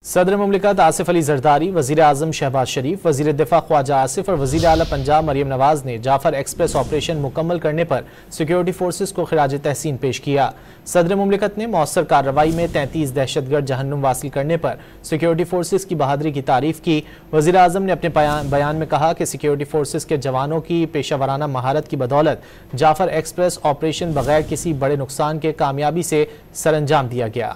صدر مملکت آصف علی زرداری، وزیر اعظم شہباز شریف، وزیر دفاع خواجہ آصف اور وزیر اعلیٰ پنجاب مریم نواز نے جعفر ایکسپریس آپریشن مکمل کرنے پر سیکیورٹی فورسز کو خراج تحسین پیش کیا۔ صدر مملکت نے مؤثر کارروائی میں 33 دہشت گرد جہنم واصل کرنے پر سیکیورٹی فورسز کی بہادری کی تعریف کی۔ وزیر اعظم نے اپنے بیان میں کہا کہ سیکیورٹی فورسز کے جوانوں کی پیشہ ورانہ مہارت کی بدولت جعفر ایکسپریس آپریشن بغیر کسی بڑے نقصان کے کامیابی سے سر انجام دیا گیا۔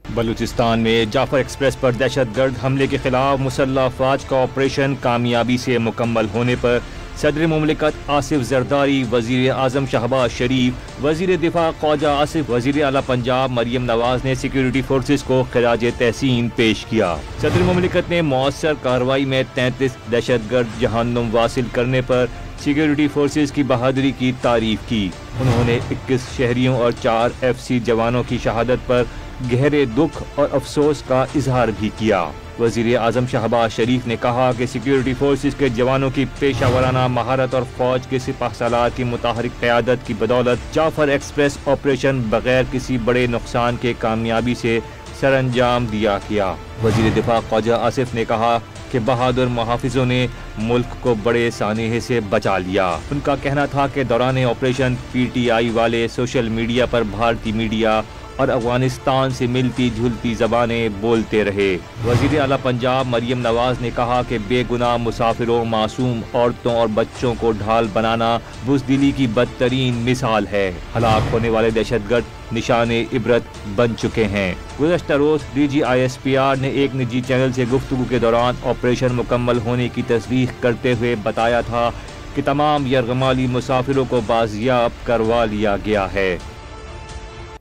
بلوچستان میں جعفر ایکسپریس پر دہشت گرد حملے کے خلاف مسلح افواج کا آپریشن کامیابی سے مکمل ہونے پر صدر مملکت آصف زرداری، وزیر اعظم شہباز شریف، وزیر دفاع خواجہ آصف، وزیر اعلیٰ پنجاب مریم نواز نے سیکیورٹی فورسز کو خراج تحسین پیش کیا۔ صدر مملکت نے مؤثر کارروائی میں 33 دہشت گرد جہنم واصل کرنے پر سیکیورٹی فورسز کی بہادری کی تعریف کی۔ انہوں نے 21 شہریوں اور 4 FC جوانوں کی شہادت پر گہرے دکھ اور افسوس کا اظہار بھی کیا۔ وزیر اعظم شہباز شریف نے کہا کہ سیکیورٹی فورسز کے جوانوں کی پیشہ ورانہ مہارت اور فوج کے سپہ سالار کی متحرک قیادت کی بدولت جعفر ایکسپریس آپریشن بغیر کسی بڑے نقصان کے کامیابی سے سر انجام دیا گیا۔ وزیر دفاع خواجہ آصف نے کہا کہ بہادر محافظوں نے ملک کو بڑے سانحے سے بچا لیا۔ ان کا کہنا تھا کہ دوران آپریشن PTI والے سوشل میڈیا پر بھارتی میڈیا اور افغانستان سے ملتی جھلتی زبانیں بولتے رہے۔ وزیر اعلیٰ پنجاب مریم نواز نے کہا کہ بے گناہ مسافروں، معصوم عورتوں اور بچوں کو ڈھال بنانا بزدلی کی بدترین مثال ہے۔ ہلاک ہونے والے دہشت گرد نشان عبرت بن چکے ہیں۔ گزشتہ روز DG ISPR نے ایک نجی چینل سے گفتگو کے دوران آپریشن مکمل ہونے کی تصدیق کرتے ہوئے بتایا تھا کہ تمام یرغمالی مسافروں کو بازیاب کروا لیا گیا ہے۔